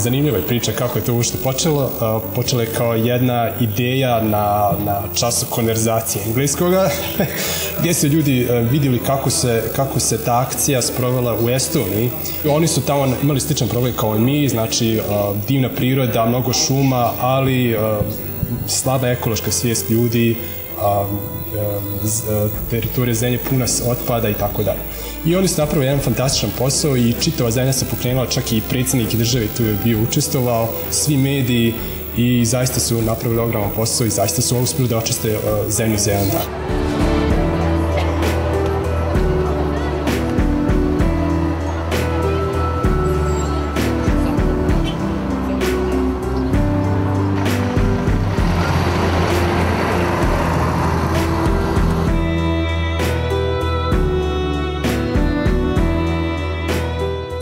zanimljiva je priča kako je to uopšte počelo. Počelo je kao jedna ideja na času konverzacije engleskoga, gdje su ljudi vidjeli kako se ta akcija sprovela u Estoniji. Oni su tamo imali sličan problem kao i mi, znači divna priroda, mnogo šuma, ali slaba ekološka svijest ljudi, teritorija zemlje puna otpada i tako dalje. I oni su napravili jedan fantastičan posao i čitava zemlja se pokrenula, čak i predsjednik države tu je bio učestvovao, svi mediji, i zaista su napravili ogroman posao i zaista su uspjeli da očiste zemlju za jedan dan.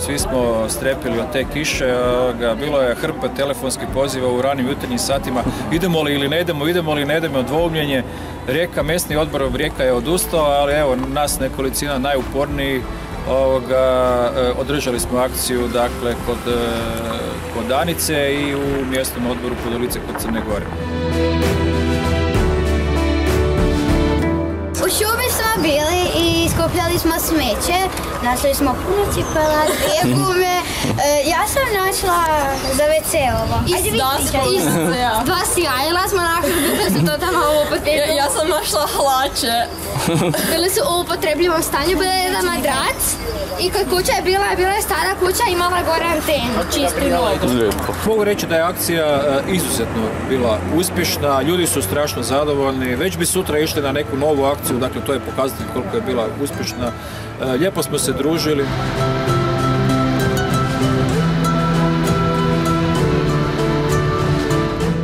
Svi smo strepili od te kiše, bilo je hrpa telefonskih poziva u ranim jutarnjim satima, idemo li ili ne idemo, dvoumljenje. Rijeka, mesni odbor Rijeka je odustao, ali evo nas nekolicina najuporniji održali smo akciju dakle kod Danice i u mjesnom odboru Podolice kod Crne Gore. U šumi smo bili i skupljali smo smeće, našli smo puno cipela, 2 gume. Ja sam našla za WC-ovo. I dasku. 2 sjajila smo našli, bile su totalno upotrebljivim. Ja sam našla hlače. Bile su u upotrebljivom stanju, bila je jedan madrac i kad kuća je bila je stara kuća, imala gore antenu, čistu nogu. Mogu reći da je akcija izuzetno bila uspješna, ljudi su strašno zadovoljni, već bi sutra išli na neku novu akciju, dakle to je pokazatelj koliko je bila uspješna. Lijepo smo se družili.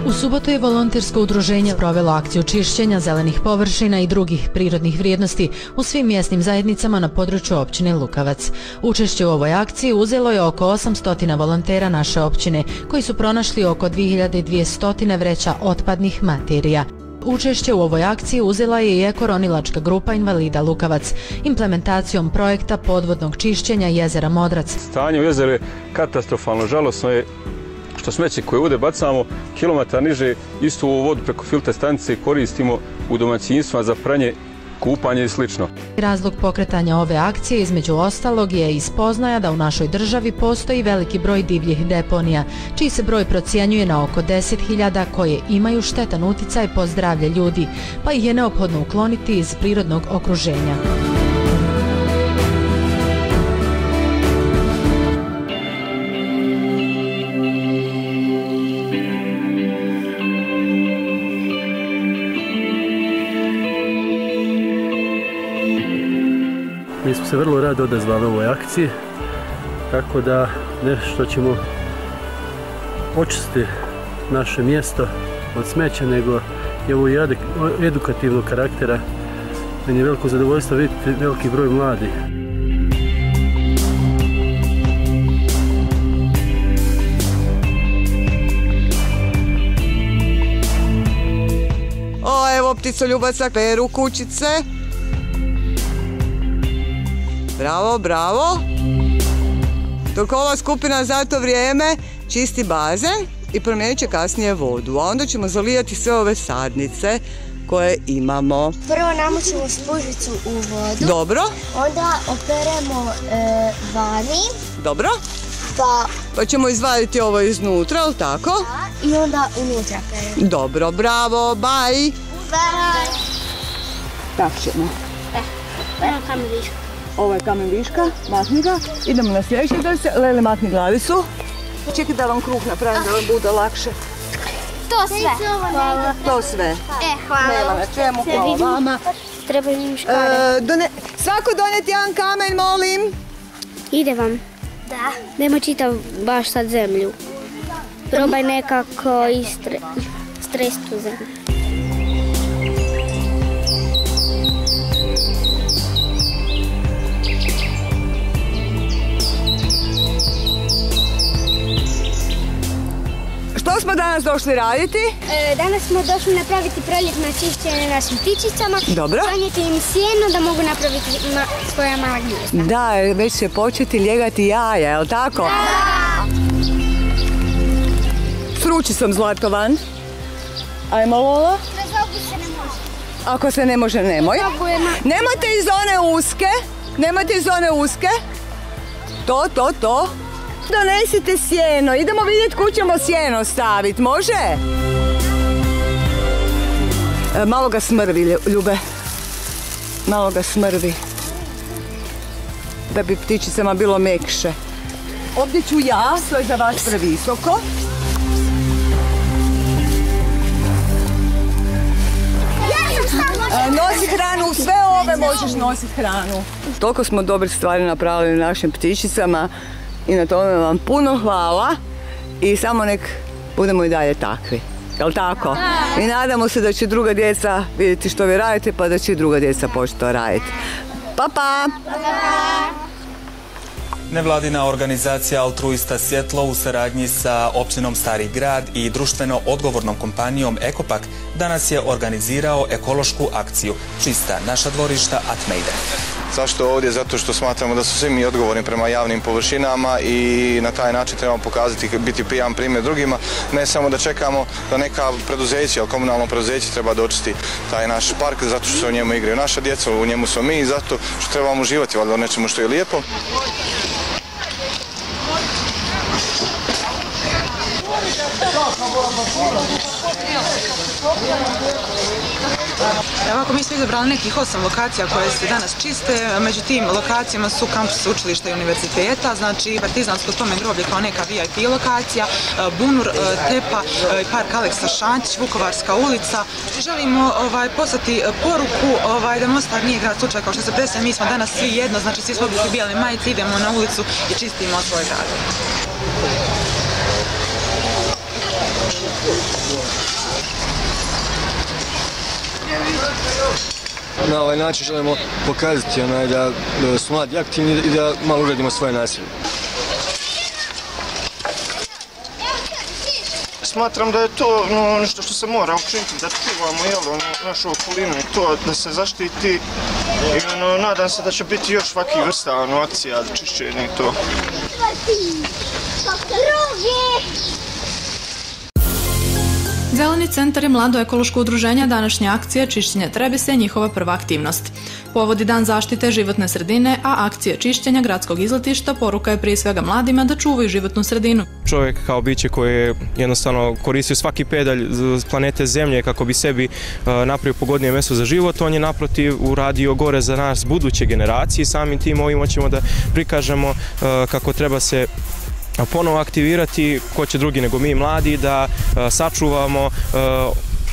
U subotu je volontersko udruženje provelo akciju čišćenja zelenih površina i drugih prirodnih vrijednosti u svim mjesnim zajednicama na području općine Lukavac. Učešće u ovoj akciji uzelo je oko 800 volontera naše općine, koji su pronašli oko 2200 vreća otpadnih materija. Učešće u ovoj akciji uzela je i ekoronilačka grupa Invalida Lukavac, implementacijom projekta podvodnog čišćenja jezera Modrac. Stanje u jezeru je katastrofalno, žalosno je što smeće koje ovdje bacamo kilometar niže, istu ovu vodu preko filter stanice koristimo u domaćinstvima za pranje, kupanje i slično. Razlog pokretanja ove akcije između ostalog je i spoznaja da u našoj državi postoji veliki broj divljih deponija, čiji se broj procjenjuje na oko 10.000, koje imaju štetan uticaj po zdravlje ljudi, pa ih je neophodno ukloniti iz prirodnog okruženja. Mi smo se vrlo rado odazvali ovoj akciji, tako da nešto ćemo očistiti naše mjesto od smeća, nego je ovo i edukativnog karaktera. Meni je veliko zadovoljstvo vidjeti veliki broj mladih. Evo pticoljubaca peru kućice. Bravo, bravo. Dok ova skupina za to vrijeme čisti bazen i promijenit će kasnije vodu, a onda ćemo zalijati sve ove sadnice koje imamo. Prvo namočimo spužicu u vodu. Dobro. Onda operemo vani. Dobro. Pa ćemo izvaditi ovo iznutra, ali tako? Da, i onda unutra peremo. Dobro, bravo, bye. Bye. Tak ćemo. Evo kamen viška. Ovo je kamen viška, mahni ga. Idemo na sljedeći drsje, Lele mahni glavicu. Čekaj da vam kruh napravim da vam bude lakše. To sve. Hvala. To sve. Hvala. Nema na čemu, hvala vama. Treba im škare. Svako doneti jedan kamen, molim. Ide vam. Da. Nemo čitav baš sad zemlju. Probaj nekako istresti tu zemlju. Što smo danas došli raditi? Danas smo došli napraviti proljetno čišćenje našim ptičicama. Dobro. Donijeti im sjeno da mogu napraviti svoja mala gnijezda. Da, već će početi ljegati jaja, je li tako? Da! S ručicom, Zlatko, van. Ajmo, Lola. Ako se ne može, nemoj. Nemojte iz one uske. Nemojte iz one uske. To. Donesite sjeno. Idemo vidjeti kuda ćemo sjeno staviti. Može? Malo ga smrvi, Ljube. Malo ga smrvi. Da bi ptičicama bilo mekše. Ovdje ću ja, to je za vas previsoko. Nosi hranu, sve ove možeš nositi hranu. Toliko smo dobrih stvari napravili našim ptičicama i na tome vam puno hvala i samo nek budemo i dalje takvi. Jel' tako? I nadamo se da će druga djeca vidjeti što vi radite pa da će i druga djeca početi to raditi. Pa! Nevladina organizacija Altruista Svjetlo u saradnji sa općinom Stari Grad i društveno odgovornom kompanijom Ekopak danas je organizirao ekološku akciju Čista naša dvorišta at Mejde. Zašto ovdje? Zato što smatramo da su svi mi odgovorni prema javnim površinama i na taj način trebamo pokazati, biti jedan primjer drugima. Ne samo da čekamo da neka preduzeća, ali komunalno preduzeće treba dočisti taj naš park zato što se u njemu igraju naša djeca, u njemu smo mi i zato što trebamo uživati valjda u nečemu što je lijepo. Evo, ako mi smo izabrali nekih 8 lokacija koje se danas čiste, među tim lokacijama su kampus učilišta i univerziteta, znači Partizansko spomen groblje kao neka VIP lokacija, Bunur, Tepa, park Aleksa Šantić, Vukovarska ulica. Želimo poslati poruku da Mostar nije grad slučaj kao što se predstavlja, mi smo danas svi jedno, znači svi smo obuki bijele majice, idemo na ulicu i čistimo svoj grad. Na ovaj način želimo pokazati da su mladi aktivni i da malo uredimo svoje naselje. Smatram da je to nešto što se mora učiniti, da čuvamo našu okolinu i to da se zaštiti. I nadam se da će biti još svaki vrsta akcija, čišćenja i to. Zeleni centar je mlado ekološko udruženje današnje akcije Čišćenje Trebise je njihova prva aktivnost. Povodi Dan zaštite životne sredine, a akcija čišćenja gradskog izletišta poruka je prije svega mladima da čuvaju životnu sredinu. Čovjek kao biće koji je jednostavno koristio svaki pedalj planete Zemlje kako bi sebi napravio pogodnije mjesto za život, on je naprotiv uradio gore za nas buduće generacije i samim tim ovim hoćemo da prikažemo kako treba se ponovo aktivirati, ko će drugi nego mi mladi, da sačuvamo,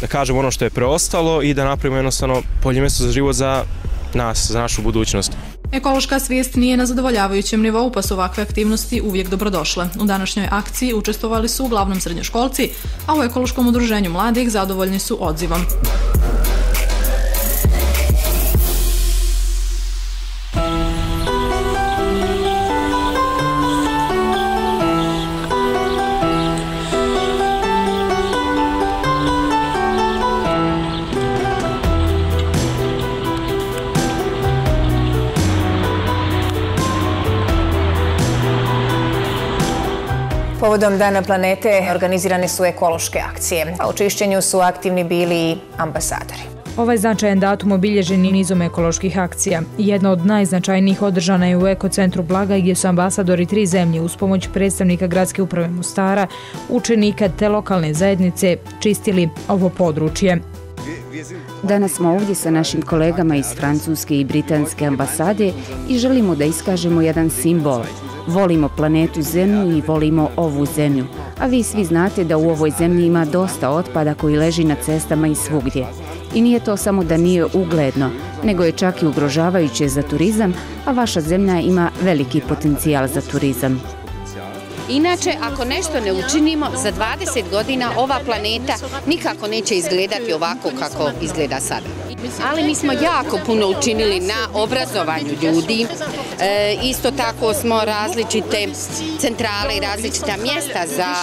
da kažemo ono što je preostalo i da napravimo jednostavno bolje mjesto za život za nas, za našu budućnost. Ekološka svijest nije na zadovoljavajućem nivou, pa su ovakve aktivnosti uvijek dobrodošle. U današnjoj akciji učestvovali su uglavnom srednjoškolci, a u ekološkom udruženju mladih zadovoljni su odzivom. Povodom Dana planete organizirane su ekološke akcije, a u čišćenju su aktivni bili i ambasadori. Ovaj značajan datum obilježen je nizom ekoloških akcija. Jedna od najznačajnijih održana je u ekocentru Blaga gdje su ambasadori 3 zemlje uz pomoć predstavnika gradske uprave Mostara, učenika te lokalne zajednice čistili ovo područje. Danas smo ovdje sa našim kolegama iz Francuske i Britanske ambasade i želimo da iskažemo jedan simbol. Volimo planetu Zemlju i volimo ovu zemlju. A vi svi znate da u ovoj zemlji ima dosta otpada koji leži na cestama i svugdje. I nije to samo da nije ugledno, nego je čak i ugrožavajuće za turizam, a vaša zemlja ima veliki potencijal za turizam. Inače, ako nešto ne učinimo, za 20 godina ova planeta nikako neće izgledati ovako kako izgleda sada. ali mi smo jako puno učinili na obrazovanju ljudi. Isto tako smo različite centrale i različita mjesta za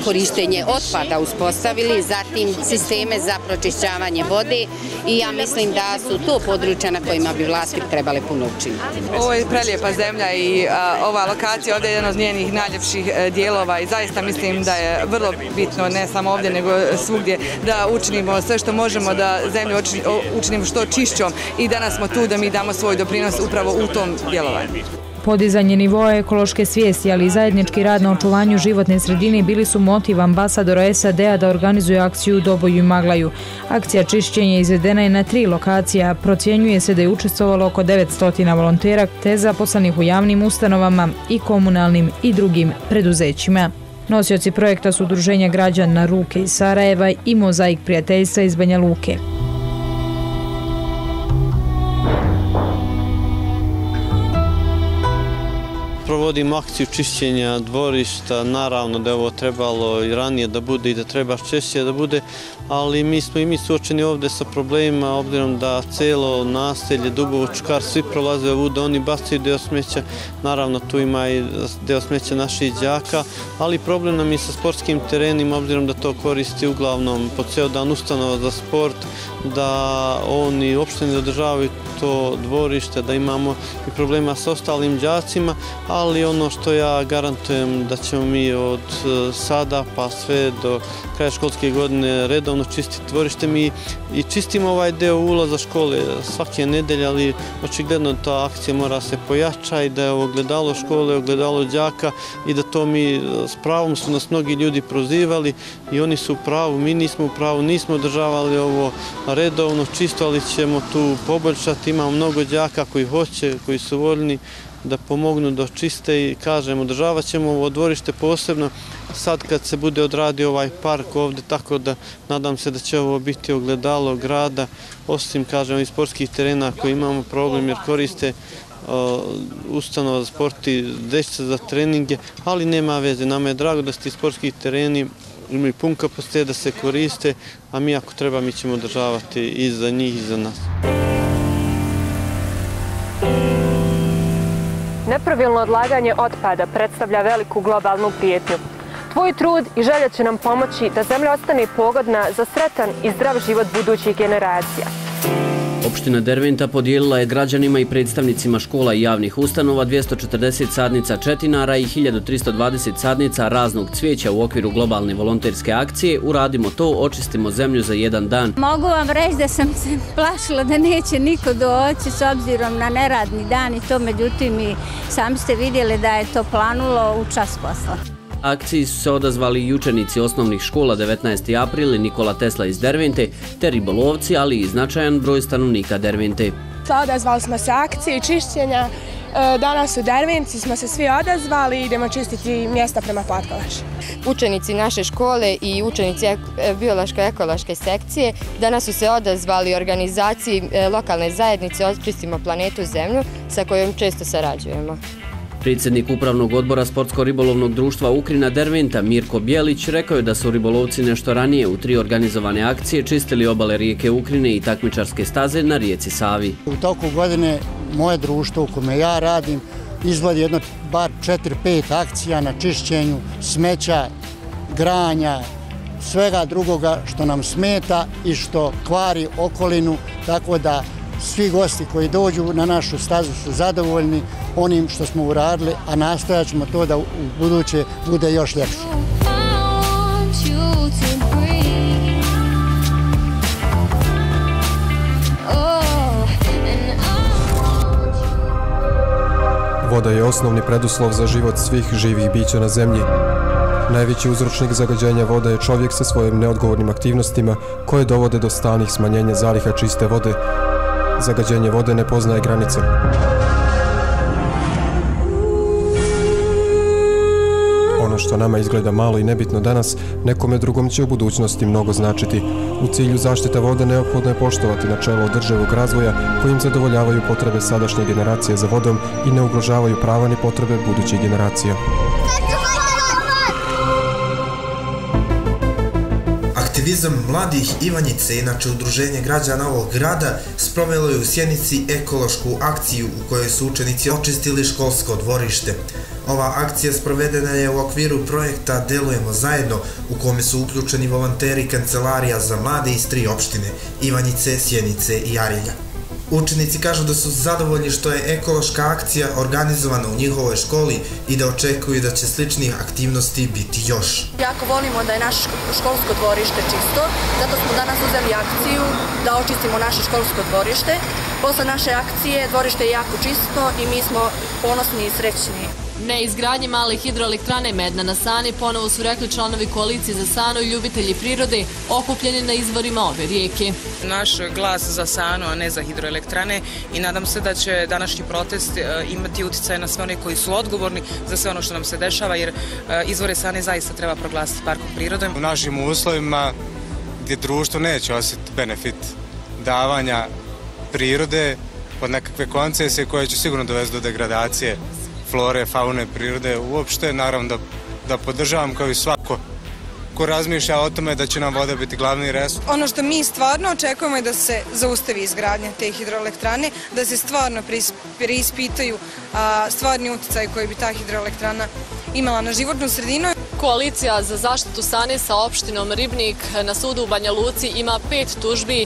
korištenje otpada uspostavili, zatim sisteme za pročišćavanje vode i ja mislim da su to područja na kojima bi vlasti trebale puno učiniti. Ovo je prelijepa zemlja i ova lokacija ovdje je jedan od njenih najljepših dijelova i zaista mislim da je vrlo bitno, ne samo ovdje nego svugdje, da učinimo sve što možemo da zemlju učinimo što čišćom i danas smo tu da mi damo svoj doprinos upravo u tom djelovanju. Podizanje nivoa ekološke svijesti, ali i zajednički rad na očuvanju životne sredine bili su motiv ambasadora SAD-a da organizuje akciju u Doboju i Maglaju. Akcija čišćenja izvedena je na 3 lokacije, a procjenjuje se da je učestvovalo oko 900 volontera te zaposlenih u javnim ustanovama i komunalnim i drugim preduzećima. Nosioci projekta su Udruženja građana Ruke iz Sarajeva i Mozaik prijateljstva iz Banja Luke. Provodimo akciju čišćenja dvorišta, naravno da je ovo trebalo i ranije da bude i da treba češće da bude, ali mi smo i mi suočeni ovdje sa problemima, obzirom da celo naselje Dubovo, Čukar, svi prolaze ovuda, oni bacaju deo smeća, naravno tu ima i deo smeća naših đaka, ali problem nam je sa sportskim terenima, obzirom da to koristi uglavnom po ceo dan ustanova za sport, da oni uopšte ne održavaju to dvorište, da imamo i problema sa ostalim đacima, ali ono što ja garantujem da ćemo mi od sada pa sve do kraja školske godine redovno čistiti dvorište. Mi i čistimo ovaj deo ulaza škole svake nedelje, ali očigledno ta akcija mora se pojača i da je ogledalo škole, ogledalo đaka i da to mi s pravom su nas mnogi ljudi prozivali i oni su u pravu, mi nismo u pravu, nismo održavali ovo redovno čisto, ali ćemo tu poboljšati. Imamo mnogo đaka koji hoće, koji su voljni da pomognu da čiste i kažem, održavat ćemo ovo dvorište posebno sad kad se bude odradio ovaj park ovdje, tako da nadam se da će ovo biti ogledalo grada, osim kažem i sportskih terena koji imamo problem jer koriste ustanova za sport i dječica za treninge, ali nema veze, nama je drago da su ti sportski tereni imaju pun kapacitet da se koriste, a mi ako treba mi ćemo održavati i za njih i za nas. Nepravilno odlaganje otpada predstavlja veliku globalnu prijetnju. Tvoj trud i želja će nam pomoći da zemlja ostane pogodna za sretan i zdrav život budućih generacija. Opština Derventa podijelila je građanima i predstavnicima škola i javnih ustanova 240 sadnica četinara i 1320 sadnica raznog cvijeća u okviru globalne volonterske akcije Uradimo to, očistimo zemlju za jedan dan. Mogu vam reći da sam se plašila da neće niko doći s obzirom na neradni dan i to, međutim i sami ste vidjeli da je to planulo u čas posla. Akciji su se odazvali i učenici osnovnih škola 19. april i Nikola Tesla iz Dervente, te ribolovci, ali i značajan broj stanovnika Dervente. Odazvali smo se akciji čišćenja. Danas u Dervenci smo se svi odazvali i idemo čistiti mjesta prema Platkalaši. Učenici naše škole i učenici biološko-ekološke sekcije danas su se odazvali organizaciji lokalne zajednice Očistimo planetu Zemlju sa kojom često sarađujemo. Predsjednik Upravnog odbora Sportsko-ribolovnog društva Ukrina Derventa Mirko Bjelić rekao je da su ribolovci nešto ranije u 3 organizovane akcije čistili obale rijeke Ukrine i takmičarske staze na rijeci Savi. U toku godine moje društvo u kome ja radim izvodi jedno bar 4-5 akcija na čišćenju smeća, granja, svega drugoga što nam smeta i što kvari okolinu, tako da svi gosti koji dođu na našu stazu su zadovoljni onim što smo uradili, a nastojat ćemo to da u buduće bude još ljepše. Voda je osnovni preduslov za život svih živih bića na zemlji. Najveći uzročnik zagađenja vode je čovjek sa svojim neodgovornim aktivnostima koje dovode do stalnih smanjenja zaliha čiste vode. Zagađenje vode ne poznaje granice. Ono što nama izgleda malo i nebitno danas, nekome drugom će u budućnosti mnogo značiti. U cilju zaštite vode neophodno je poštovati načelo održivog razvoja kojim zadovoljavaju potrebe sadašnje generacije za vodom i ne ugrožavaju prava ni potrebe budućih generacija. Aktivizam mladih Ivanjice, inače udruženje građana ovog grada, sprovelo je u Sjenici ekološku akciju u kojoj su učenici očistili školsko dvorište. Ova akcija sprovedena je u okviru projekta Delujemo zajedno, u kome su uključeni volonteri Kancelarija za mlade iz 3 opštine, Ivanjice, Sjenice i Arilja. Učenici kažu da su zadovoljni što je ekološka akcija organizovana u njihovoj školi i da očekuju da će sličnih aktivnosti biti još. Jako volimo da je naše školsko dvorište čisto, zato smo danas uzeli akciju da očistimo naše školsko dvorište. Posle naše akcije dvorište je jako čisto i mi smo ponosni i srećni. Neizgradnje male hidroelektrane Medna na Sani ponovo su rekli članovi koalicije za Sanu i ljubitelji prirode okupljeni na izvorima ove rijeke. Naš glas za Sanu, a ne za hidroelektrane, i nadam se da će današnji protest imati utjecaj na sve one koji su odgovorni za sve ono što nam se dešava, jer izvore Sane zaista treba proglasiti parkom prirode. U našim uslovima gdje društvo neće osjetiti benefit davanja prirode od nekakve koncesije koje će sigurno dovesti do degradacije flore, faune, prirode uopšte, naravno da podržavam kao i svako ko razmišlja o tome da će nam voda biti glavni resurs. Ono što mi stvarno očekujemo je da se zaustavi izgradnja te hidroelektrane, da se stvarno preispitaju stvarni utjecaj koji bi ta hidroelektrana imala na životnu sredinu. Koalicija za zaštitu Sane sa opštinom Ribnik na sudu u Banja Luci ima 5 tužbi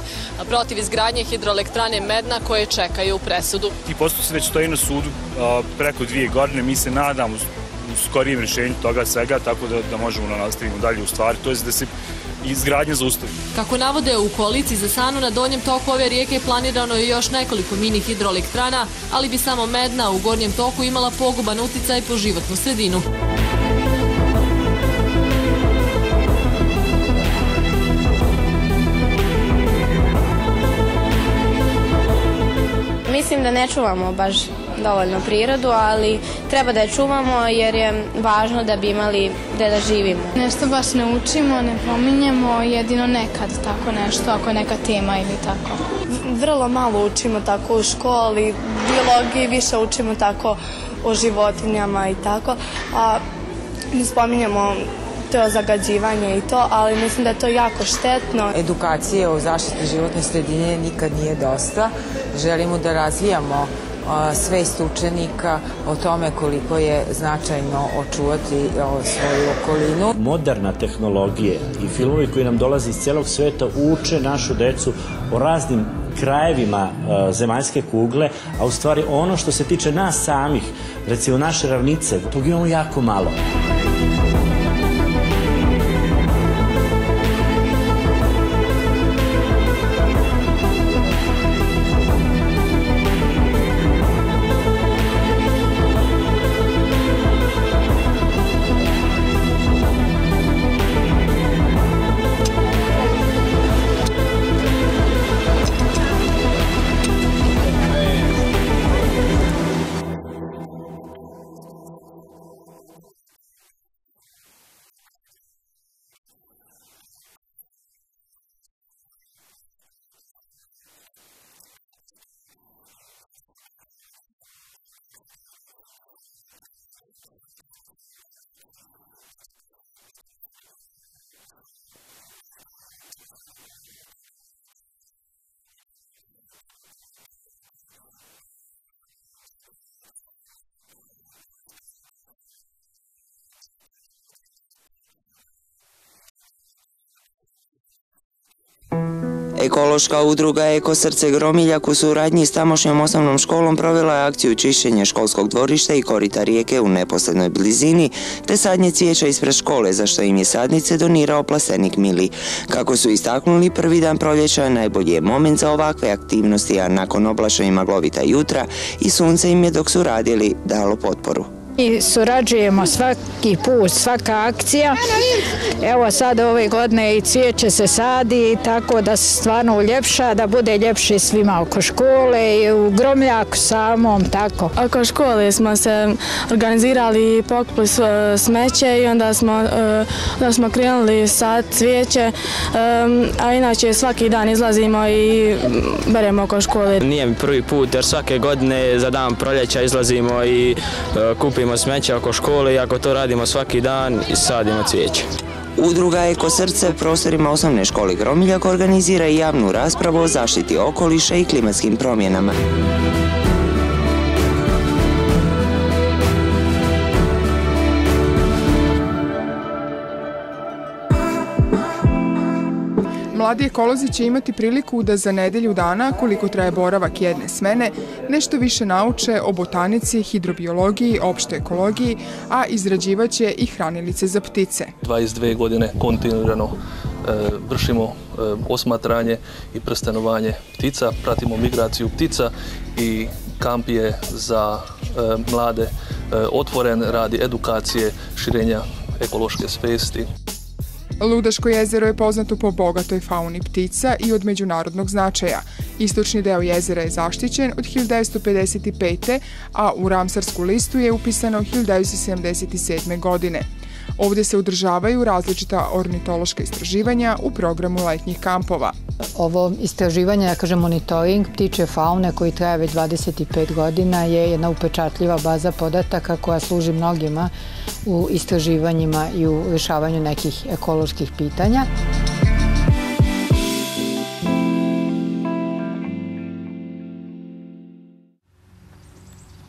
protiv izgradnje hidroelektrane Medna koje čekaju presudu. Ti postupci već stoji na sudu preko 2 godine, mi se nadamo u skorijem rješenju toga svega, tako da možemo nastaviti dalje u stvari, to je da se izgradnja zaustavi. Kako navode u koaliciji za Sanu, na donjem toku ove rijeke planirano je još nekoliko mini hidroelektrana, ali bi samo Medna u gornjem toku imala poguban uticaj po životnu sredinu. Mislim da ne čuvamo baš dovoljno prirodu, ali treba da je čuvamo jer je važno da bi imali gde da živimo. Nešto baš ne učimo, ne pominjemo, jedino nekad tako nešto, ako je neka tema ili tako. Vrlo malo učimo tako u školi, biologiji više učimo tako o životinjama i tako, a ne spominjemo to zagađivanje i to, ali mislim da je to jako štetno. Edukacije o zaštiti životne sredine nikad nije dosta. Želimo da razvijamo svest učenika o tome koliko je značajno očuvati svoju okolinu. Moderna tehnologije i filmovi koji nam dolaze iz celog sveta uče našu decu o raznim krajevima zemaljske kugle, a u stvari ono što se tiče nas samih, recimo naše ravnice, tog imamo jako malo. Ekološka udruga Eko Srce Gromiljak u suradnji s tamošnjom osnovnom školom provela je akciju čišćenja školskog dvorišta i korita rijeke u neposrednoj blizini, te sadnje cvijeća ispred škole, za što im je sadnice donirao plastenik Mili. Kako su istaknuli, prvi dan proljeća najbolji je moment za ovakve aktivnosti, a nakon oblača i maglovita jutra i sunce im je dok su radili dalo potporu. Mi surađujemo svaki put, svaka akcija. Evo sad ove godine i cvijeće se sadi, tako da se stvarno uljepša, da bude ljepše svima oko škole i u Gromljaku samom, tako. Oko škole smo se organizirali i pokupili smeće i onda smo krenuli sad cvijeće, a inače svaki dan izlazimo i beremo oko škole. Nije mi prvi put jer svake godine za dan proljeća izlazimo i kupimo skupimo smeće oko škole i ako to radimo svaki dan i sadimo cvijeće. Udruga Eko Srce prostorima osnovne škole Gromiljak organizira i javnu raspravu o zaštiti okoliša i klimatskim promjenama. Mladi ekolozi će imati priliku da za nedelju dana, koliko traje boravak jedne smene, nešto više nauče o botanici, hidrobiologiji, opštoj ekologiji, a izrađivaće i hranilice za ptice. 22 godine kontinuirano vršimo osmatranje i prstanovanje ptica, pratimo migraciju ptica i kamp je za mlade otvoren radi edukacije, širenja ekološke svesti. Ludaško jezero je poznato po bogatoj fauni ptica i od međunarodnog značaja. Istočni deo jezera je zaštićen od 1955. a u Ramsarsku listu je upisano 1977. godine. Ovdje se održavaju različita ornitološka istraživanja u programu letnjih kampova. Ovo istraživanje, ja kažem monitoring ptičje faune koji traje već 25 godina je jedna upečatljiva baza podataka koja služi mnogima u istraživanjima i u rješavanju nekih ekoloških pitanja.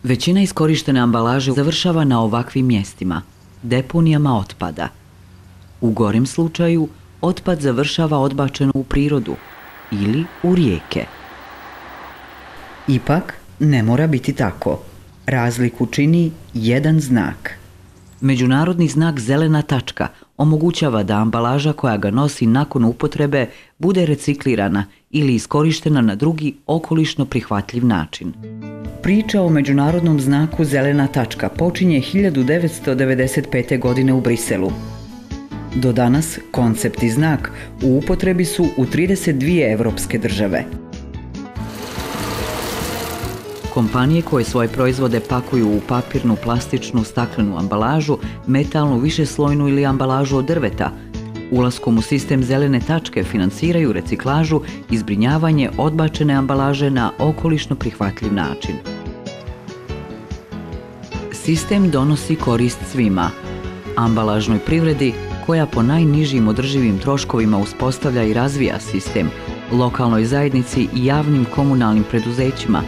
Većina iskorištene ambalaže završava na ovakvim mjestima, deponijama otpada. U gorem slučaju, otpad završava odbačeno u prirodu ili u rijeke. Ipak, ne mora biti tako. Razliku čini jedan znak. Međunarodni znak zelena tačka omogućava da ambalaža koja ga nosi nakon upotrebe bude reciklirana ili iskorištena na drugi okolišno prihvatljiv način. Priča o međunarodnom znaku zelena tačka počinje 1995. godine u Briselu. Do danas koncept i znak u upotrebi su u 32 evropske države. Kompanije koje svoje proizvode pakuju u papirnu, plastičnu, staklenu ambalažu, metalnu, višeslojnu ili ambalažu od drveta, ulaskom u sistem zelene tačke financiraju reciklažu i zbrinjavanje odbačene ambalaže na okolišno prihvatljiv način. Sistem donosi korist svima. Ambalažnoj privredi, koja po najnižim održivim troškovima uspostavlja i razvija sistem, lokalnoj zajednici i javnim komunalnim preduzećima,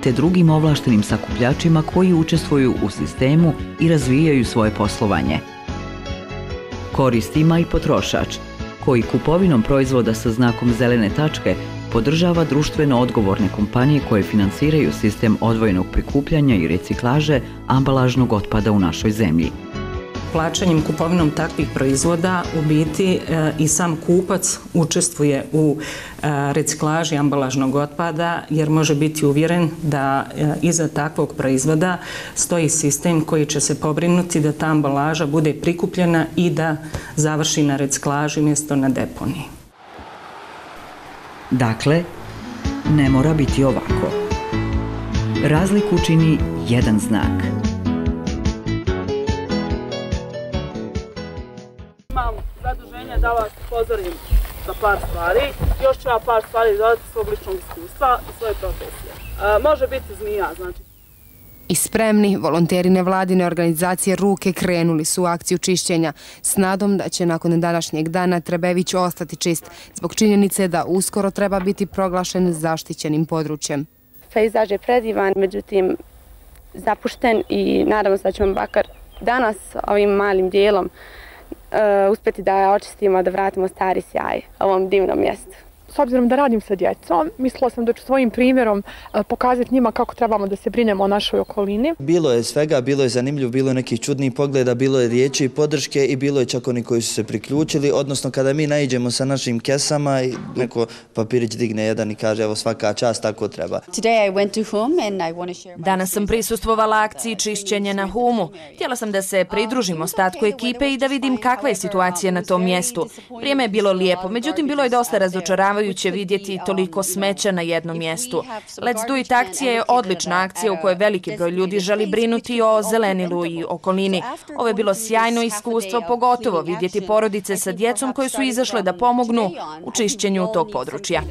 te drugim ovlaštenim sakupljačima koji učestvuju u sistemu i razvijaju svoje poslovanje. Korist ima i potrošač, koji kupovinom proizvoda sa znakom zelene tačke podržava društveno odgovorne kompanije koje financiraju sistem odvojenog prikupljanja i reciklaže ambalažnog otpada u našoj zemlji. Plaćanjem kupovinom takvih proizvoda u biti i sam kupac učestvuje u reciklaži ambalažnog otpada jer može biti uvjeren da iza takvog proizvoda stoji sistem koji će se pobrinuti da ta ambalaža bude prikupljena i da završi na reciklaži mjesto na deponiji. Dakle, ne mora biti ovako. Razliku čini jedan znak. Imam zaduženje da vas upozorim za par stvari. Još ću ja par stvari dodati svog ličnog iskustva i svoje profesije. Može biti zmija, znači. I spremni, volonteri nevladine organizacije Ruke krenuli su u akciju čišćenja s nadom da će nakon današnjeg dana Trebević ostati čist zbog činjenice da uskoro treba biti proglašen zaštićenim područjem. Pejzaž je predivan, međutim zapušten i nadamo se da ćemo bakar danas ovim malim dijelom uspjeti da očistimo, da vratimo stari sjaj ovom divnom mjestu. S obzirom da radim sa djecom, mislila sam da ću svojim primjerom pokazati njima kako trebamo da se brinemo o našoj okolini. Bilo je svega, bilo je zanimljivo, bilo je nekih čudnih pogleda, bilo je riječi i podrške i bilo je čak oni koji su se priključili, odnosno kada mi naiđemo sa našim kesama i neko papirić digne jedan i kaže evo svaka čast, tako treba. Danas sam prisustvovala akciji čišćenja na Humu. Htjela sam da se pridružim ostatku ekipe i da vidim kakva je situacija na tom mjestu. Vrijeme je bilo lijepo, međutim bilo je dosta razočaravajuće vidjeti toliko smeća na jednom mjestu. Let's Do It akcija je odlična akcija u kojoj veliki broj ljudi želi brinuti o zelenilu i okolini. Ovo je bilo sjajno iskustvo, pogotovo vidjeti porodice sa djecom koje su izašle da pomognu u čišćenju tog područja.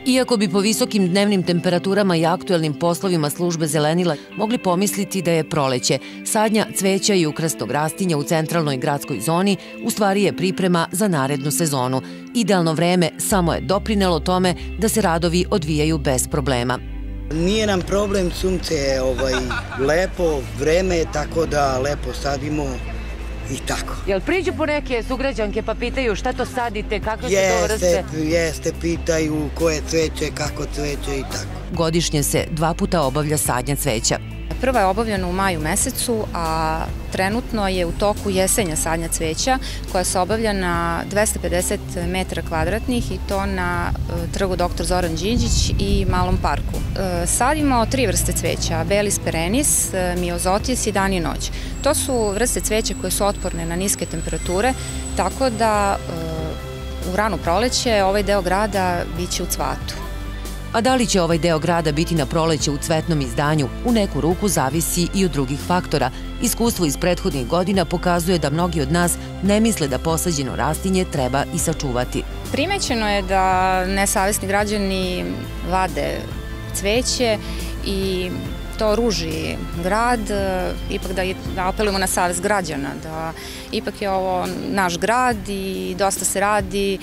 Iako bi po visokim dnevnim temperaturama i aktuelnim poslovima službe zelenila mogli pomisliti da je proleće, sadnja cveća i ukrasnog rastinja u centralnoj gradskoj zoni u stvari je priprema za narednu sezonu. Idealno vreme samo je doprinelo tome da se radovi odvijaju bez problema. Nije nam problem, sunce je lepo, vreme je tako da lepo sadimo i tako. Jel priđu po neke sugrađanke pa pitaju šta to sadite, kakve su to vrste? Jeste, pitaju koje cveće, kako cveće i tako. Godišnje se 2 puta obavlja sadnja cveća. Prva je obavljena u maju mesecu, a trenutno je u toku jesenja sadnja cveća koja se obavlja na 250 metara kvadratnih i to na trgu Dr. Zoran Đinđić i Malom parku. Sadimo 3 vrste cveća, Belis perennis, Myosotis i dan i noć. To su vrste cveća koje su otporne na niske temperature, tako da u rano proleće ovaj deo grada biće u cvatu. A da li će ovaj deo grada biti na proleće u cvetnom izdanju, u neku ruku zavisi i od drugih faktora. Iskustvo iz prethodnih godina pokazuje da mnogi od nas ne misle da posađeno rastinje treba i sačuvati. Primećeno je da nesavesni građani vade cveće i to ruži grad, ipak da apelujemo na savest građana, da ipak je ovo naš grad i dosta se radi,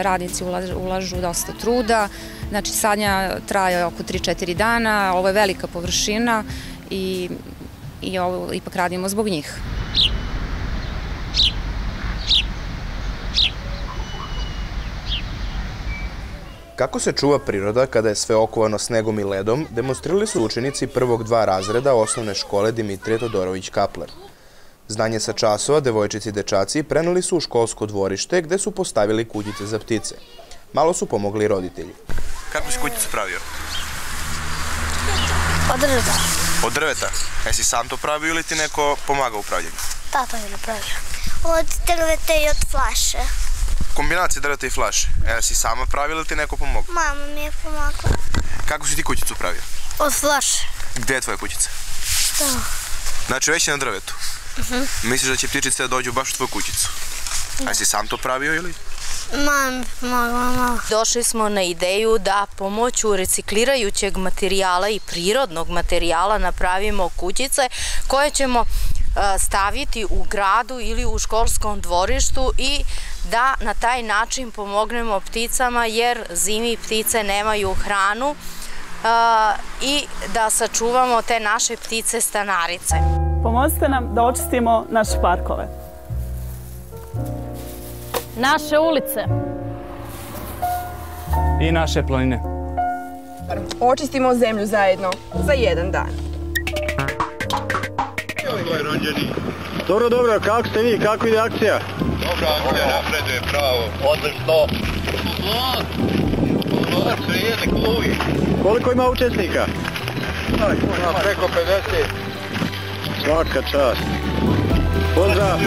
radnici ulažu dosta truda. Znači, sadnja traje oko 3-4 dana, ovo je velika površina i ovo ipak radimo zbog njih. Kako se čuva priroda kada je sve okovano snegom i ledom, demonstrirali su učenici prvog 2 razreda osnovne škole Dimitrije Todorović Kapler. Znanje sa časova, devojčici i dečaci preneli su u školsko dvorište gde su postavili kućice za ptice. Malo su pomogli roditelji. Kako si kućicu pravio? Od drveta. Od drveta? Jesi sam to pravio ili ti neko pomaga u pravljenju? Tata je napravio. Od drveta i od flaše. Kombinacija drveta i flaše. Jesi sama pravila ili ti neko pomogao? Mama mi je pomagla. Kako si ti kućicu pravio? Od flaše. Gde je tvoja kućica? Tamo. Znači već je na drvetu? Misliš da će ptičice da dođu baš u tvoju kućicu? A jesi sam to pravio ili? Mama mi pomagala malo. Došli smo na ideju da pomoću reciklirajućeg materijala i prirodnog materijala napravimo kućice koje ćemo staviti u gradu ili u školskom dvorištu i da na taj način pomognemo pticama jer zimi ptice nemaju hranu i da sačuvamo te naše ptice stanarice. Pomozite nam da očistimo naše parkove. Naše ulice. I naše planine. Očistimo zemlju zajedno za 1 dan. Dobro, kako ste vi? Kako ide akcija? Dobra akcija, napreduje pravo. Odlično. Koliko ima učesnika? Ima preko 50. Svaka čast. Pozdrav.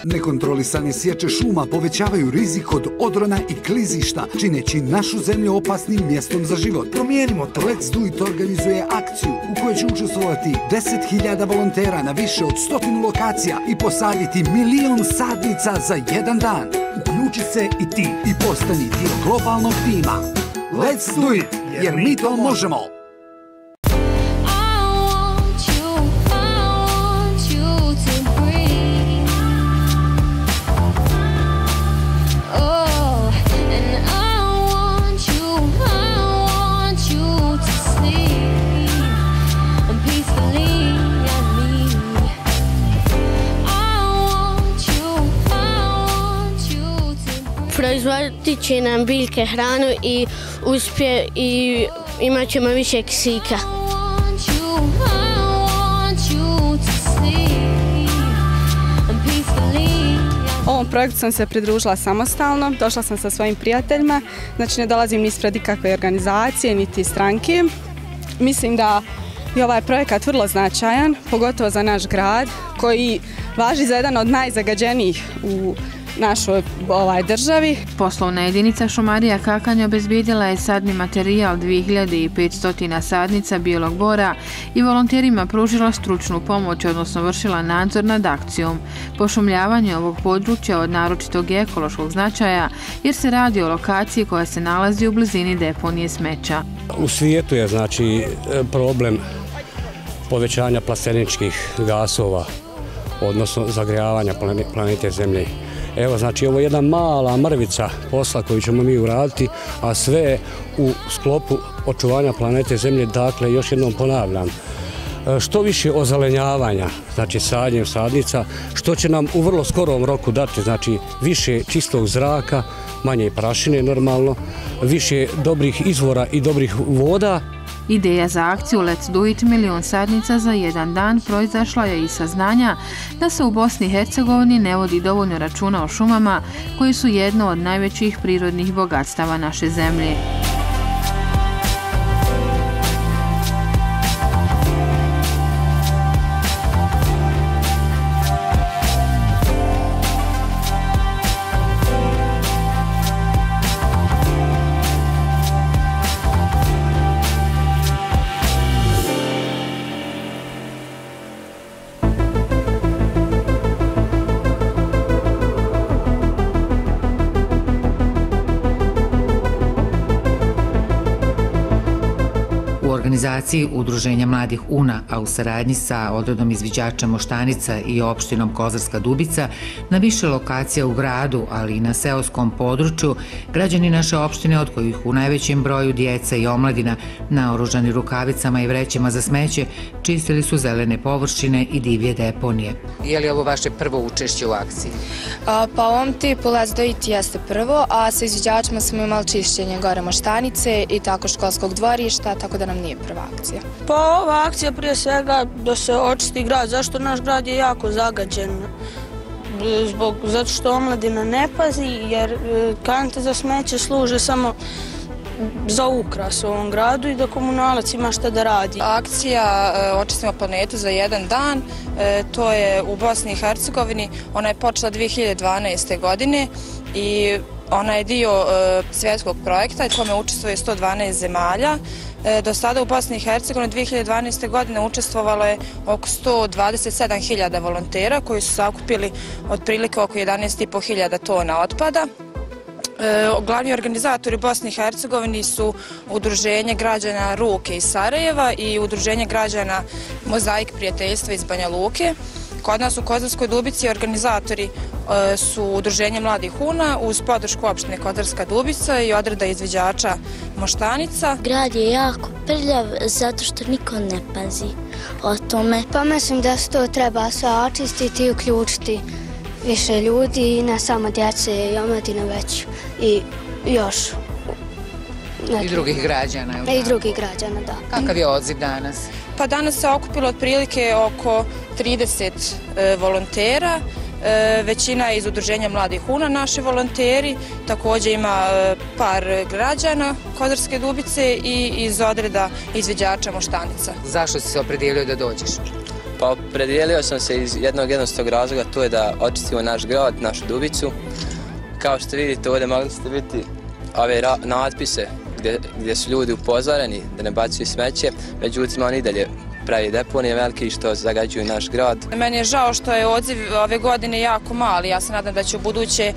Nekontrolisane sječe šuma povećavaju rizik od odrona i klizišta, čineći našu zemlju opasnim mjestom za život. Promijenimo to. Let's Do It organizuje akciju u kojoj će učestvovati 10.000 volontera na više od 100 lokacija i posaditi 1 milion sadnica za 1 dan. Uključi se i ti i postani dio globalnog tima. Let's Do It, jer mi to možemo! Proizvodit će nam biljke hranu i imat ćemo više kisika. I want you to sleep and peacefully. Ovom projektu sam se pridružila samostalno, došla sam sa svojim prijateljima, znači ne dolazim ni ispred ikakve organizacije, niti stranke. Mislim da je ovaj projekat vrlo značajan, pogotovo za naš grad, koji važi za jedan od najzagađenijih u našoj državi. Poslovna jedinica Šumarija Kakanje obezbijedila je sadni materijal 2500 sadnica bijelog bora i volonterima pružila stručnu pomoć, odnosno vršila nadzor nad akcijom. Pošumljavanje ovog područja od naročitog ekološkog značaja jer se radi o lokaciji koja se nalazi u blizini deponije smeća. U svijetu je znači problem povećanja plasteničkih gasova, odnosno zagrijavanja planete Zemlje. Evo, znači, ovo je jedna mala mrvica posla koju ćemo mi uraditi, a sve u sklopu očuvanja planete Zemlje. Dakle, još jednom ponavljam, što više ozelenjavanja, znači sadnje sadnica, što će nam u vrlo skorom roku dati, znači, više čistog zraka, manje prašine normalno, više dobrih izvora i dobrih voda. Ideja za akciju Let's Do It milion sadnica za jedan dan proizašla je iz saznanja da se u Bosni i Hercegovini ne vodi dovoljno računa o šumama koji su jedno od najvećih prirodnih bogatstava naše zemlje. U organizaciji Udruženja mladih UNA, a u saradnji sa odredom izviđača Moštanica i opštinom Kozarska Dubica, na više lokacija u gradu, ali i na seoskom području, građani naše opštine, od kojih u najvećem broju djeca i omladina naoružani rukavicama i vrećama za smeće, čistili su zelene površine i divlje deponije. Je li ovo vaše prvo učešće u akciji? Pa ovom tipu Let's Do It jeste prvo, a sa izviđačima smo imali čišćenje gore Moštanice i tako školskog dvorišta, tako da nam nije prva akcija. Pa ova akcija prije svega da se očisti grad. Zašto naš grad je jako zagađen? Zato što omladina ne pazi, jer kante za smeće služe samo za ukras u ovom gradu i da komunalac ima šta da radi. Akcija Očistimo planetu za jedan dan, to je u Bosni i Hercegovini. Ona je počela 2012. godine i ona je dio svjetskog projekta u kome učestvuje 112 zemalja. Do sada u Bosni i Hercegovini 2012. godine učestvovalo je oko 127.000 volontera koji su sakupili otprilike oko 11.500 tona otpada. Glavni organizatori Bosni i Hercegovini su Udruženje građana Ruke iz Sarajeva i Udruženje građana Mozaik prijateljstva iz Banja Luke. Kod nas u Kozarskoj Dubici organizatori su Udruženje mladih UNA uz podršku opštine Kozarska Dubica i odreda izviđača Moštanica. Grad je jako prljav zato što niko ne pazi o tome. Pa mislim da se to treba sve očistiti i uključiti više ljudi i ne samo djece i omladine već i još. I drugih građana. I drugih građana, da. Kakav je odziv danas? Pa danas se okupilo otprilike oko 30 volontera. Većina je iz Udruženja mladih UNA, naši volonteri. Također ima par građana Kozarske Dubice i iz odreda izviđača Moštanica. Zašto si se opredijelio da dođeš? Pa opredijelio sam se iz jednog jednostavnog razloga, to je da očistimo naš grad, našu Dubicu. Kao što vidite ovdje mogli ste vidjeti ove natpise gdje su ljudi upozoreni da ne bacuju smeće, međutim oni i dalje pravi deponije veliki što zagađuju naš grad. Meni je žao što je odziv ove godine jako mali. Ja se nadam da će u buduće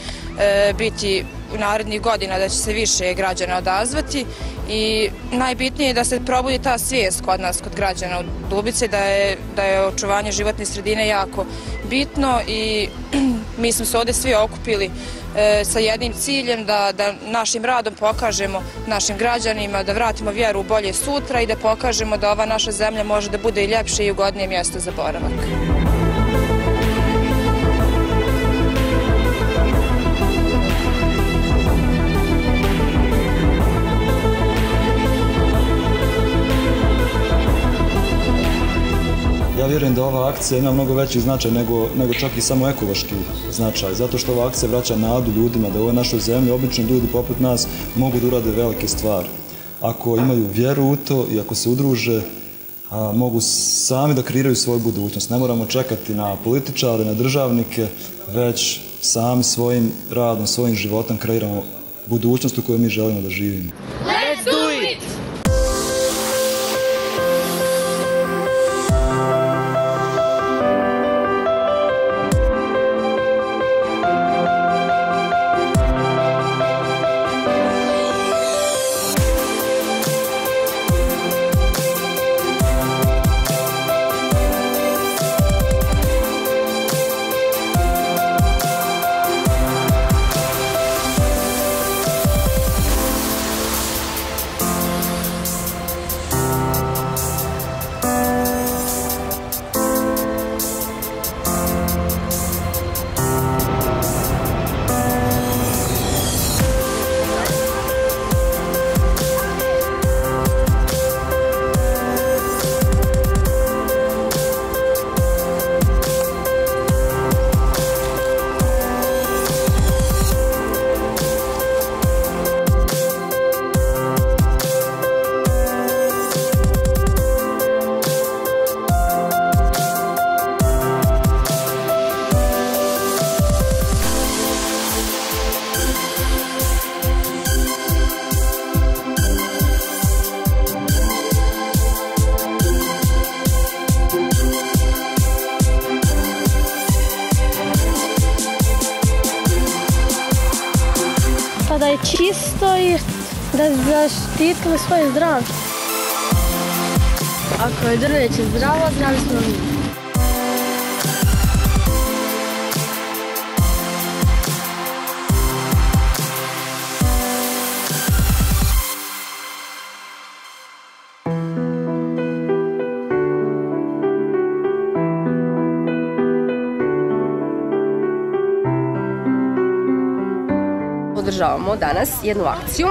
biti u narednih godina da će se više građana odazvati i najbitnije je da se probudi ta svijest kod nas, kod građana u Dubici, da je očuvanje životne sredine jako bitno i mi smo se ovdje svi okupili sa jednim ciljem da našim radom pokažemo našim građanima, da vratimo vjeru u bolje sutra i da pokažemo da ova naša zemlja može da bude i ljepše i ugodnije mjesto za boravak. Ja vjerujem da ova akcija ima mnogo veći značaj nego čak i samo ekološki značaj, zato što ova akcija vraća nadu ljudima da u ovoj našoj zemlji obični ljudi poput nas mogu da urade velike stvari. Ako imaju vjeru u to i ako se udruže, mogu sami da kreiraju svoju budućnost. Ne moramo čekati na političare, na državnike, već sami svojim radom, svojim životom kreiramo budućnost u kojoj mi želimo da živimo. Let's do it! Da je čisto i da zaštitili svoj zdrav. Ako je drveće zdravo, zdravi smo mi. Održavamo danas jednu akciju,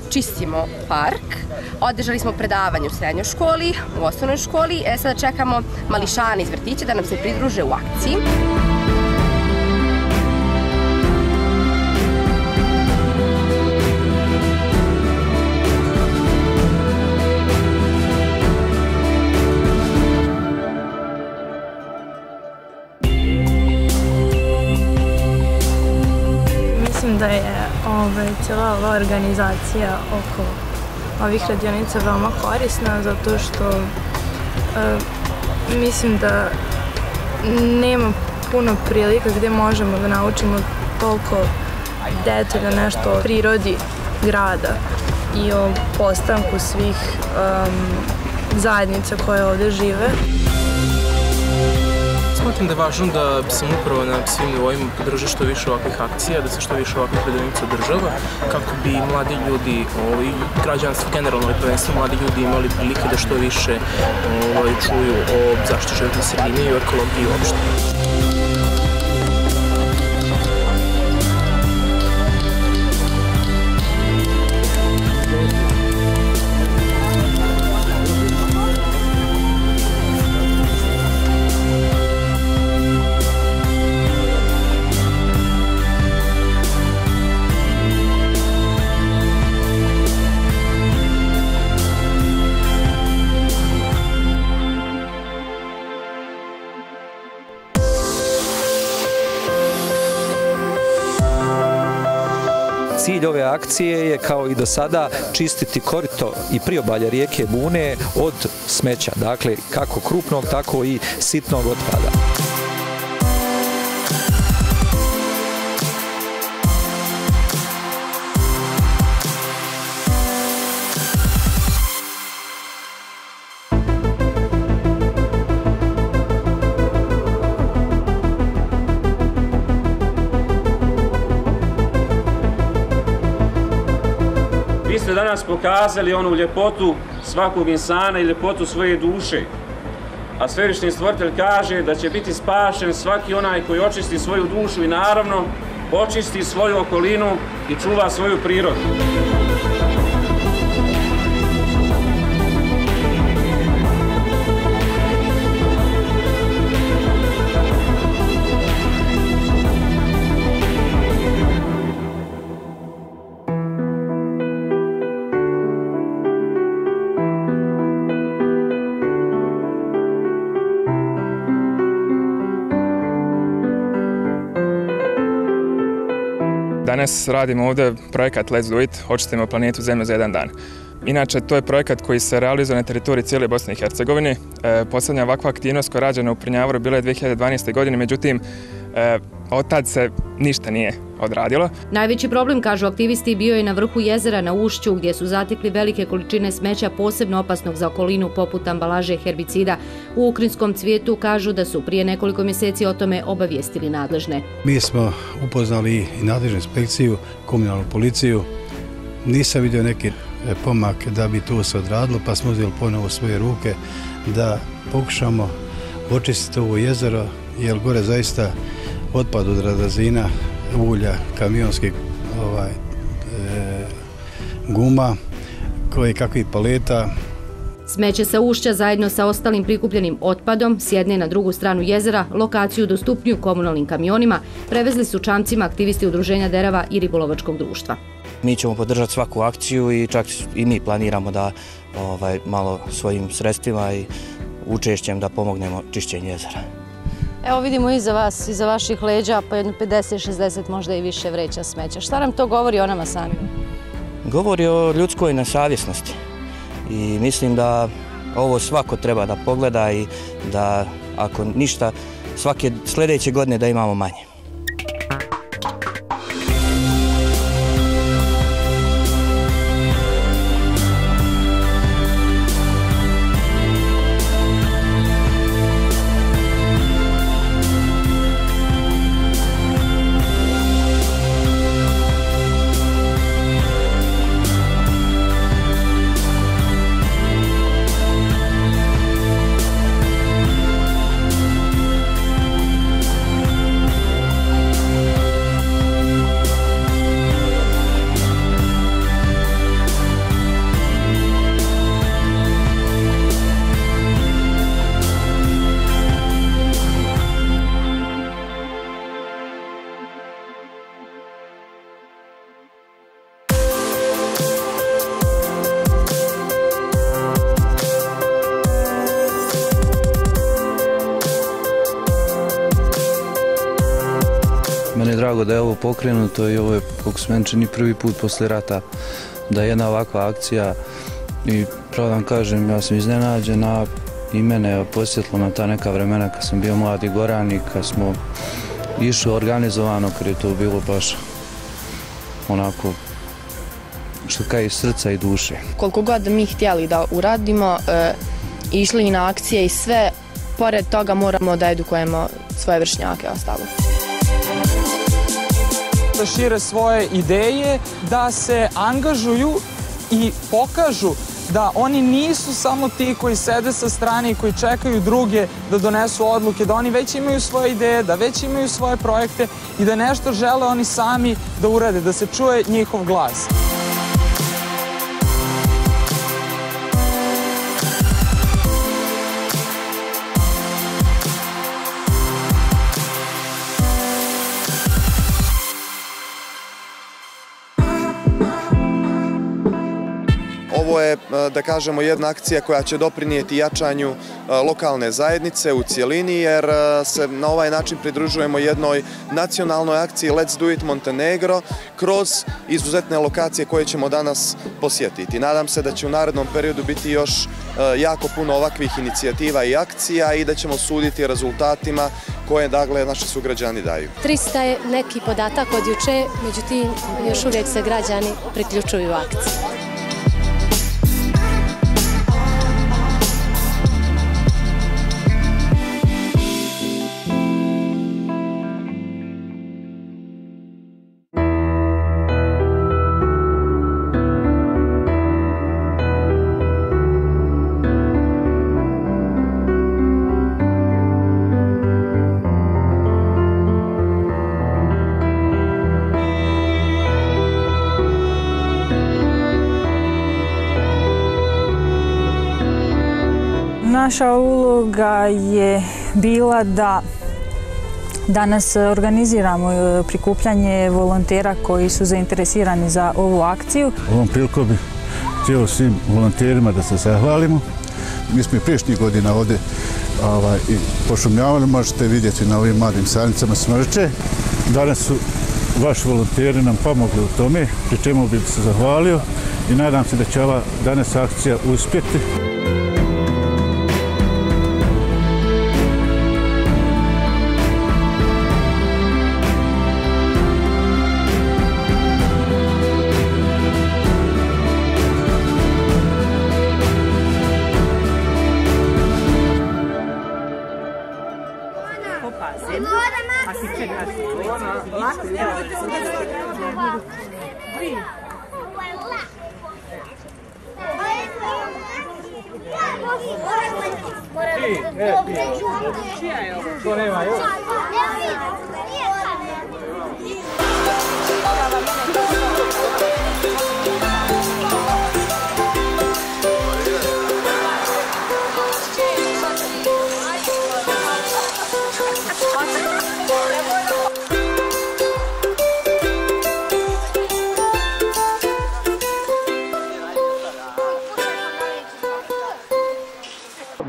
čistimo park, održali smo predavanje u srednjoj školi, u osnovnoj školi, sada čekamo mališane iz vrtića da nam se pridruže u akciji. Mislim da je cijela ova organizacija oko ovih radionica veoma korisna zato što mislim da nema puno prilika gdje možemo da naučimo toliko detaljno nešto o prirodi grada i o postanku svih zajednica koje ovdje žive. Smatram da je važno da sam upravo na svim nivoima podržao što više ovakvih akcija, da se što više ovakvih radionica održava, kako bi mladi ljudi i građanstvo generalno, ali prvenstveno mladi ljudi imali prilike da što više čuju o zaštiti životne sredine i o ekologiji uopšte. Cilj ove akcije je, kao i do sada, čistiti korito i priobalje rijeke Bune od smeća, dakle kako krupnog, tako i sitnog otpada. Vi ste danas pokazali onu ljepotu svakog insana i ljepotu svoje duše. A svevišnji stvoritelj kaže da će biti spašen svaki onaj koji očisti svoju dušu i naravno očisti svoju okolinu i čuva svoju prirodu. danas radimo ovdje projekat Let's Do It, očistimo planetu Zemlju za jedan dan. Inače, to je projekat koji se realizuje na teritoriji cijele Bosne i Hercegovine. Poslednja ovakva aktivnost koja je rađena u Prnjavoru bila je 2012. godine, međutim, od tad se ništa nije odradilo. Najveći problem, kažu aktivisti, bio je na vrhu jezera na Ušću, gdje su zatekli velike količine smeća posebno opasnog za okolinu, poput ambalaže i herbicida. U Ukrinskom Cvijetu kažu da su prije nekoliko mjeseci o tome obavijestili nadležne. Mi smo upoznali i nadležnu inspekciju, komunalnu policiju. Nisam vidio neki pomak da bi to se odradilo, pa smo uzeli ponovo svoje ruke da pokušamo očistiti ovo jezero, jer gore zaista otpad od razina ulja, kamionskih guma, koje kakvih paleta. Smeće sa Ušća zajedno sa ostalim prikupljenim otpadom s jedne na drugu stranu jezera, lokaciju dostupniju komunalnim kamionima, prevezli su čamcima aktivisti Udruženja Derava i Ribolovačkog društva. Mi ćemo podržati svaku akciju i čak i mi planiramo da malo svojim sredstvima i učešćem da pomognemo čišćenju jezera. Evo vidimo iza vas, iza vaših leđa, pa jedno 50-60 možda i više vreća smeća. Šta nam to govori o nama samima? Govori o ljudskoj nesavjesnosti i mislim da ovo svako treba da pogleda i da ako ništa svake sljedeće godine da imamo manje. Meni je drago da je ovo pokrenuto i ovo je, kako se meni čini, prvi put posle rata da je jedna ovakva akcija i pravo da vam kažem, ja sam iznenađen, a i mene je posjetilo na ta neka vremena kad sam bio mladi goranik, kad smo išli organizovano, kad je to bilo baš onako što kaj iz srca i duše. Koliko god mi htjeli da uradimo, išli na akcije i sve, pored toga moramo da edukujemo svoje vršnjake ostalo. Da šire svoje ideje, da se angažuju i pokažu da oni nisu samo ti koji sede sa strane i koji čekaju druge da donesu odluke, da oni već imaju svoje ideje, da već imaju svoje projekte i da nešto žele oni sami da urade, da se čuje njihov glas. Ovo je, da kažemo, jedna akcija koja će doprinijeti jačanju lokalne zajednice u cijelini, jer se na ovaj način pridružujemo jednoj nacionalnoj akciji Let's Do It Montenegro kroz izuzetne lokacije koje ćemo danas posjetiti. Nadam se da će u narednom periodu biti još jako puno ovakvih inicijativa i akcija i da ćemo suditi rezultatima koje naši sugrađani daju. 300 je neki podatak od juče, međutim još uvijek se građani priključuju u akciju. Naša uloga je bila da danas organiziramo prikupljanje volontera koji su zainteresirani za ovu akciju. Ovom prilikom bih htio svim volonterima da se zahvalimo. Mi smo i priješnjih godina ovdje pošumljavali, možete vidjeti na ovim mladim sadnicama smrče. Danas su vaši volonteri nam pomogli u tome, pri čemu bih se zahvalio i nadam se da će ova danas akcija uspjeti.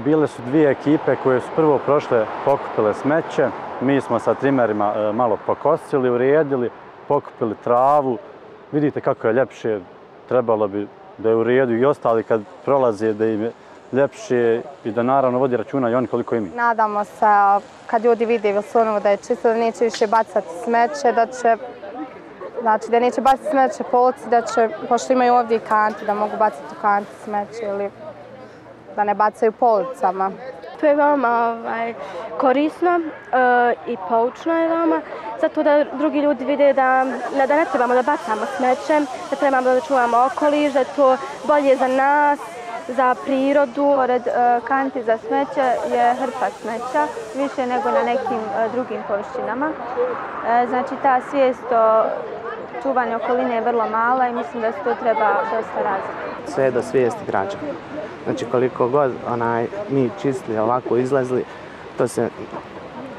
Bile su dvije ekipe koje su prvo prošle, pokupile smeće. Mi smo sa trimerima malo pokosili, uredili, pokupili travu. Vidite kako je ljepše, trebalo bi da je u redu i ostali kad prolaze da im je ljepše i da naravno vodi računa i oni koliko im je. Nadamo se kad ljudi vide Vilsonovu da je čisto, da neće više bacati smeće, da neće baciti smeće po ulici, da će, pošto imaju ovdje i kanti, da mogu baciti u kanti smeće ili da ne bacaju po ulicama. To je veoma korisno i poučno je veoma, zato da drugi ljudi vide da ne trebamo da bacamo smeće, da trebamo da čuvamo okoliš, da je to bolje za nas, za prirodu. Pored kanti za smeće je hrpa smeća, više nego na nekim drugim površinama. Znači ta svijest o čuvanju okoline je vrlo mala i mislim da se to treba dosta razviti. Sve do svijesti građana. Znači koliko god mi čistili, ovako izlazili, to se,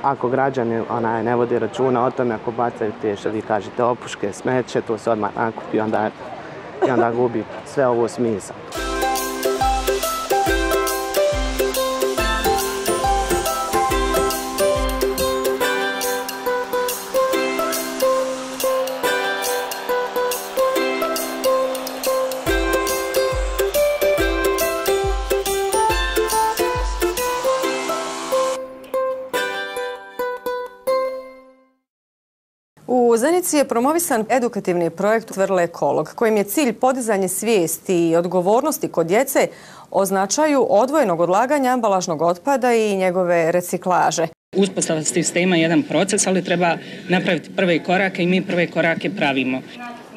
ako građani ne vodi računa o tome, ako bacaju te, što vi kažete, opuške, smeće, to se odmah nakupi i onda gubi sve ovo smisao. U Zenici je promovisan edukativni projekt Tvrle ekolog, kojim je cilj podizanje svijesti i odgovornosti kod djece o značaju odvojenog odlaganja ambalažnog otpada i njegove reciklaže. Uspostava sistema je jedan proces, ali treba napraviti prve korake i mi prve korake pravimo.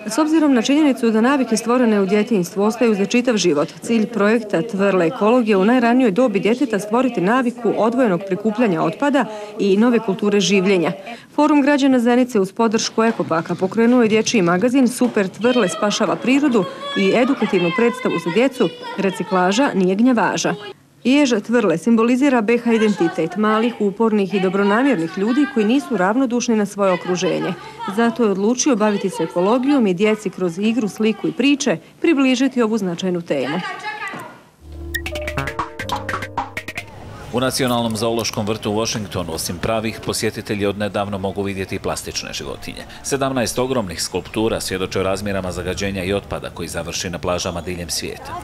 S obzirom na činjenicu da navike stvorene u djetinjstvu ostaju za čitav život, cilj projekta Tvrle ekolog je u najranijoj dobi djeteta stvoriti naviku odvojenog prikupljanja otpada i nove kulture življenja. Forum građana Zenice uz podršku Ekopaka pokrenuo je dječji magazin Super Tvrle spašava prirodu i edukativnu predstavu za djecu Reciklaža nije gnjavaža. Jež Tvrle simbolizira BiH identitet malih, upornih i dobronamjernih ljudi koji nisu ravnodušni na svoje okruženje. Zato je odlučio baviti se ekologijom i djeci kroz igru, sliku i priče približiti ovu značajnu temu. U Nacionalnom zoološkom vrtu u Washingtonu osim pravih posjetitelji odnedavno mogu vidjeti plastične životinje. 17 ogromnih skulptura svjedoče o razmjerama zagađenja i otpada koji završi na plažama diljem svijeta.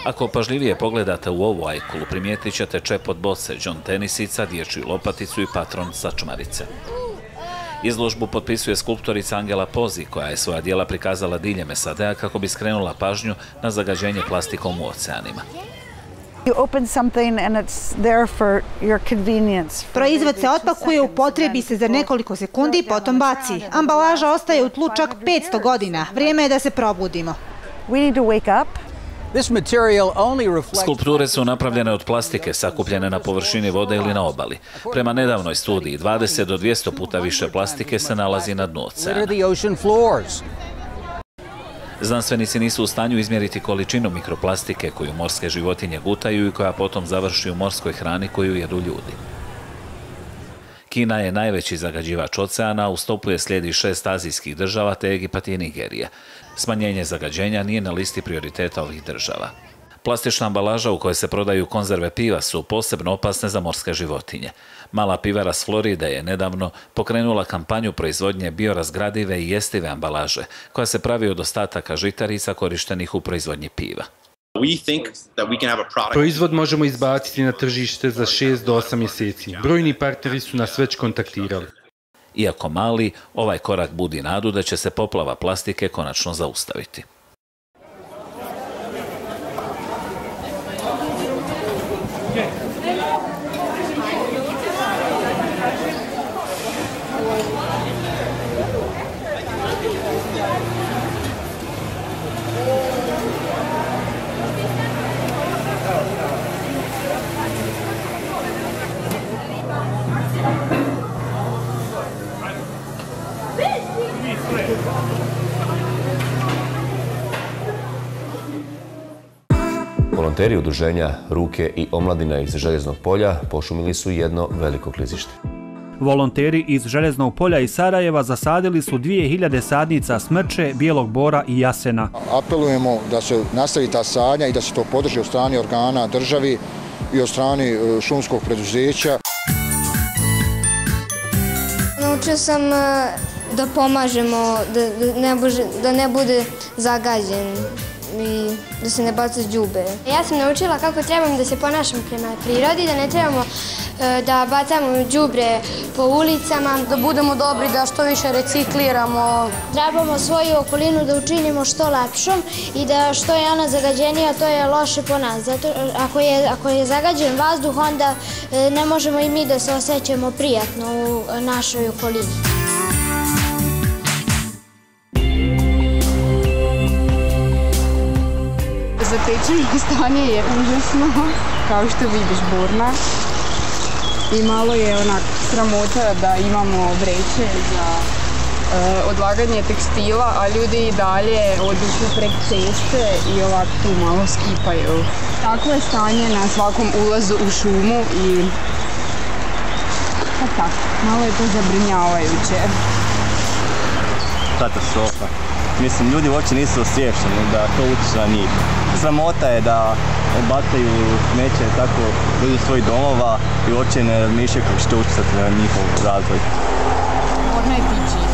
Ako pažljivije pogledate u ovu ajkulu, primijetit ćete čep od boce, džon tenisica, dječju lopaticu i patron sačmarice. Izložbu potpisuje skulptorica Angela Pozi, koja je svoja djela prikazala diljem SAD-a kako bi skrenula pažnju na zagađenje plastikom u oceanima. Proizvod se otpakuje, upotrebi se za nekoliko sekundi i potom baci. Ambalaža ostaje u tlu čak 500 godina. Vrijeme je da se probudimo. Skulpture su napravljene od plastike, sakupljene na površini vode ili na obali. Prema nedavnoj studiji, 20 do 200 puta više plastike se nalazi na dnu oceana. Znanstvenici nisu u stanju izmjeriti količinu mikroplastike koju morske životinje gutaju i koja potom završi u morskoj hrani koju jedu ljudi. Kina je najveći zagađivač oceana, u stopu je slijedi 6 azijskih država te Egipat i Nigerija. Smanjenje zagađenja nije na listi prioriteta ovih država. Plastična ambalaža u kojoj se prodaju konzerve piva su posebno opasne za morske životinje. Mala pivara s Floride je nedavno pokrenula kampanju proizvodnje biorazgradive i jestive ambalaže, koja se pravi od ostataka žitarica korištenih u proizvodnji piva. Proizvod možemo izbaciti na tržište za 6 do 8 mjeseci. Brojni partneri su nas već kontaktirali. Iako mali, ovaj korak budi nadu da će se poplava plastike konačno zaustaviti. Volonteri udruženja Ruke i omladina iz Željeznog polja pošumili su jedno veliko klizište. Volonteri iz Željeznog polja i Sarajeva zasadili su 2000 sadnica smrče, bijelog bora i jasena. Apelujemo da se nastavi ta sadnja i da se to podrži od strane organa državi i od strane šumskog preduzeća. Naučio sam da pomažemo, da ne bude zagađen i da se ne baca đubre. Ja sam naučila kako trebamo da se ponašamo prema prirodi, da ne trebamo da bacamo đubre po ulicama, da budemo dobri, da što više recikliramo. Trebamo svoju okolinu da učinimo što lepšom i da što je ona zagađenija, to je loše po nas. Zato ako je zagađen vazduh, onda ne možemo i mi da se osjećamo prijatno u našoj okolini. Zatečeno stanje je užasno, kao što vidiš, burna. I malo je onak sramota da imamo vreće za odlaganje tekstila, a ljudi i dalje odu prek ceste i ovako tu malo skipaju. Takvo je stanje na svakom ulazu u šumu i tako, malo je to zabrinjavajuće. Katastrofa. Mislim, ljudi uopće nisu osvješteni da to utječe na njih. Sramota je da bacaju smeće tako ljudi svojih domova i uopće ne razmišljaju kako će to utjecati na njihov razvoj. Možda je ti čistiš.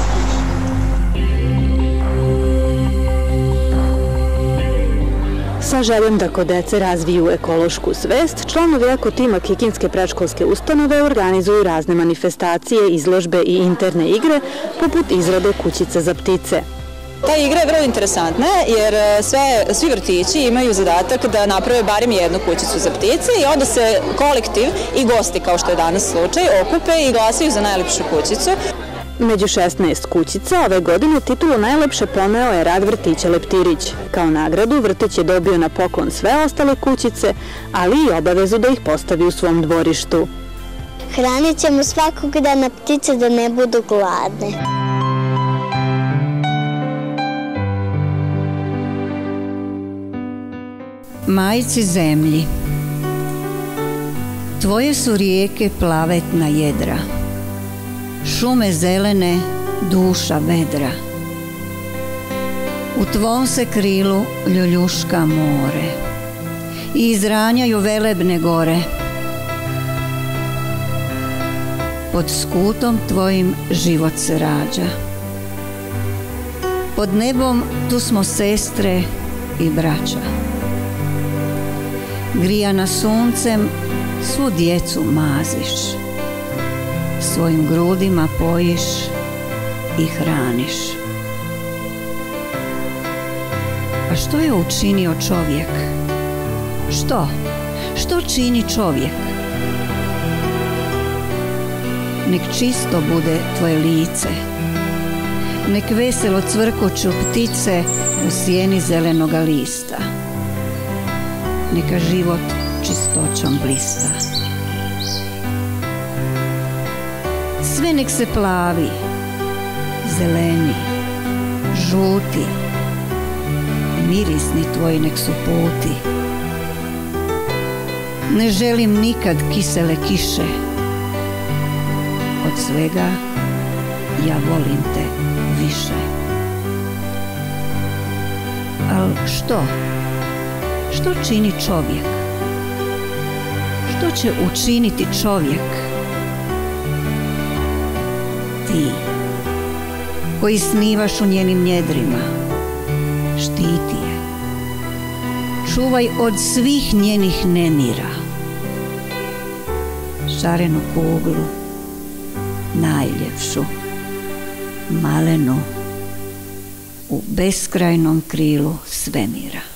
Sa željom da kod dece razviju ekološku svest, članovi eko tima Kikinske predškolske ustanove organizuju razne manifestacije, izložbe i interne igre, poput izrade kućica za ptice. Ta igra je vrlo interesantna jer svi vrtići imaju zadatak da naprave barem jednu kućicu za ptice i onda se kolektiv i gosti, kao što je danas slučaj, okupe i glasaju za najlepšu kućicu. Među 16 kućica ove godine titulu najlepše poneo je rad vrtića Leptirić. Kao nagradu vrtić je dobio na poklon sve ostale kućice, ali i obavezu da ih postavi u svom dvorištu. Hranit ćemo svakog dana ptice da ne budu gladne. Majci zemlji, tvoje su rijeke plavetna jedra, šume zelene, duša vedra. U tvom se krilu ljuljuška more i izranjaju velebne gore. Pod skutom tvojim život se rađa. Pod nebom tu smo sestre i braća. Grijana suncem svu djecu maziš, svojim grudima pojiš i hraniš. A što je učinio čovjek? Što? Što čini čovjek? Nek čisto bude tvoje lice, nek veselo cvrkuću ptice u sjeni zelenoga lista. Neka život čistoćom blista. Sve nek se plavi, zeleni, žuti, mirisni tvoji nek su puti. Ne želim nikad kisele kiše, od svega ja volim te više. Al što? Što čini čovjek? Što će učiniti čovjek ti, koji snivaš u njenim njedrima. Štiti je. Čuvaj od svih njenih nemira. Šarenu kuglu, najljepšu, malenu, u beskrajnom krilu svemira.